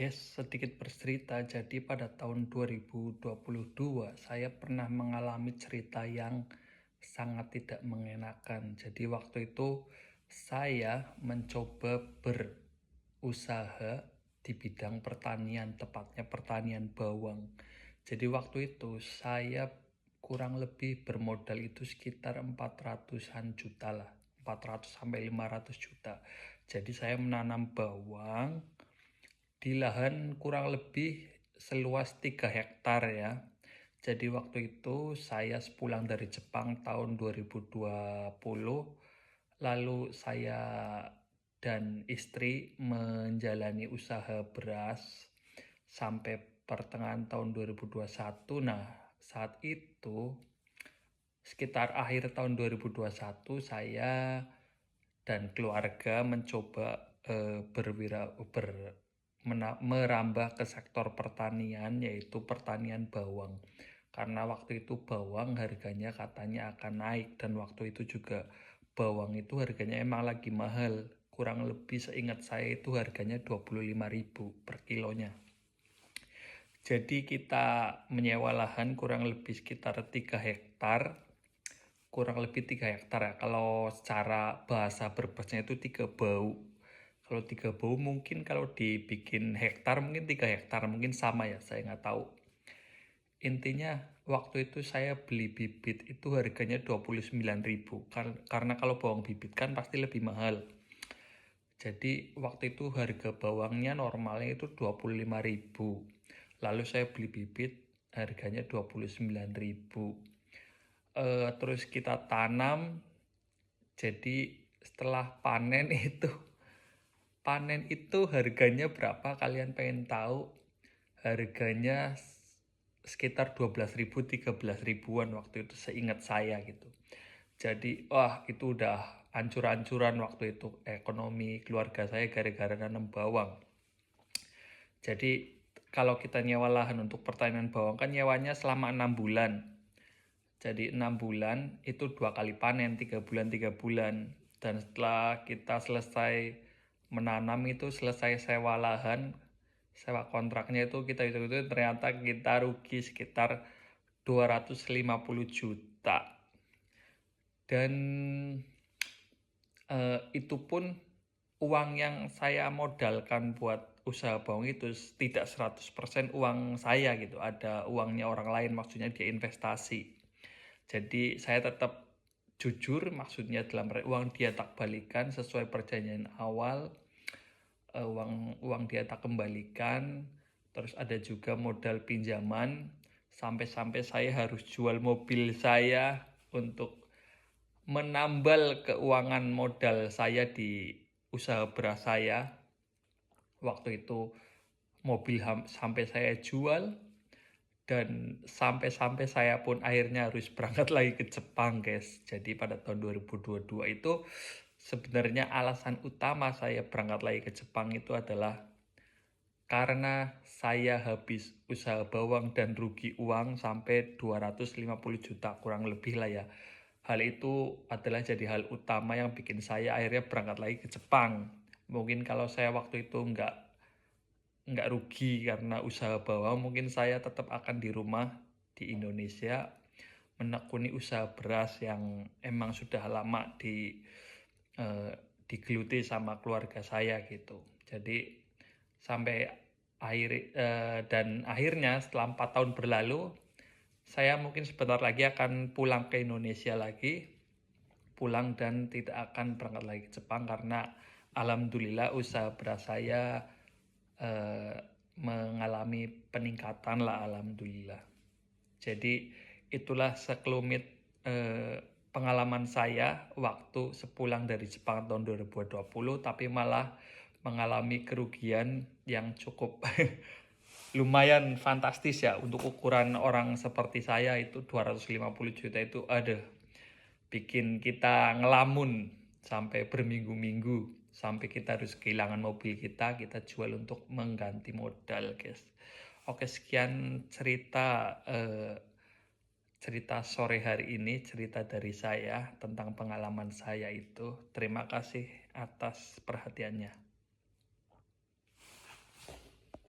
Oke, sedikit bercerita. Jadi pada tahun 2022 saya pernah mengalami cerita yang sangat tidak mengenakan. Jadi waktu itu saya mencoba berusaha di bidang pertanian, tepatnya pertanian bawang. Jadi waktu itu saya kurang lebih bermodal itu sekitar 400-an juta lah. 400 sampai 500 juta. Jadi saya menanam bawang di lahan kurang lebih seluas 3 hektar ya. Jadi waktu itu saya sepulang dari Jepang tahun 2020, lalu saya dan istri menjalani usaha beras sampai pertengahan tahun 2021. Nah, saat itu sekitar akhir tahun 2021 saya dan keluarga mencoba merambah ke sektor pertanian, yaitu pertanian bawang. Karena waktu itu bawang harganya katanya akan naik, dan waktu itu juga bawang itu harganya emang lagi mahal. Kurang lebih seingat saya itu harganya 25.000 per kilonya. Jadi kita menyewa lahan kurang lebih sekitar 3 hektar. Kurang lebih 3 hektar ya. Kalau secara bahasa Brebesnya itu 3 bau. Kalau 3 bau mungkin kalau dibikin hektar mungkin 3 hektar. Mungkin sama ya, saya nggak tahu. Intinya waktu itu saya beli bibit itu harganya 29.000. Karena kalau bawang bibit kan pasti lebih mahal. Jadi waktu itu harga bawangnya normalnya itu 25.000. Lalu saya beli bibit harganya 29.000. Terus kita tanam. Jadi setelah panen itu harganya berapa? Kalian pengen tahu? Harganya sekitar 12.000, 13.000-an waktu itu seingat saya gitu. Jadi wah, itu udah ancur-ancuran waktu itu ekonomi keluarga saya gara-gara nanam bawang. Jadi kalau kita nyewa lahan untuk pertanian bawang kan nyewanya selama 6 bulan. Jadi 6 bulan itu 2 kali panen, 3 bulan, 3 bulan. Dan setelah kita selesai menanam itu, selesai sewa lahan, sewa kontraknya itu kita hitung itu ternyata kita rugi sekitar 250 juta. Dan itu pun uang yang saya modalkan buat usaha bawang itu tidak 100% uang saya gitu. Ada uangnya orang lain, maksudnya dia investasi. Jadi saya tetap jujur, maksudnya dalam uang dia tak balikan sesuai perjanjian awal. Uang dia tak kembalikan. Terus ada juga modal pinjaman, sampai-sampai saya harus jual mobil saya untuk menambal keuangan modal saya di usaha beras saya. Waktu itu mobil sampai saya jual. Dan sampai-sampai saya pun akhirnya harus berangkat lagi ke Jepang, guys. Jadi pada tahun 2022 itu sebenarnya alasan utama saya berangkat lagi ke Jepang itu adalah karena saya habis usaha bawang dan rugi uang sampai 250 juta kurang lebih lah ya. Hal itu adalah jadi hal utama yang bikin saya akhirnya berangkat lagi ke Jepang. Mungkin kalau saya waktu itu nggak rugi karena usaha bawang, mungkin saya tetap akan di rumah di Indonesia menekuni usaha beras yang emang sudah lama digeluti sama keluarga saya gitu. Jadi sampai dan akhirnya setelah 4 tahun berlalu, saya mungkin sebentar lagi akan pulang ke Indonesia lagi, pulang dan tidak akan berangkat lagi ke Jepang karena alhamdulillah usaha beras saya mengalami peningkatan lah, alhamdulillah. Jadi itulah sekelumit pengalaman saya waktu sepulang dari Jepang tahun 2020, tapi malah mengalami kerugian yang cukup lumayan fantastis ya. Untuk ukuran orang seperti saya itu 250 juta itu ada bikin kita ngelamun sampai berminggu-minggu, sampai kita harus kehilangan mobil kita jual untuk mengganti modal, guys. Oke, sekian cerita sore hari ini, cerita dari saya tentang pengalaman saya itu. Terima kasih atas perhatiannya.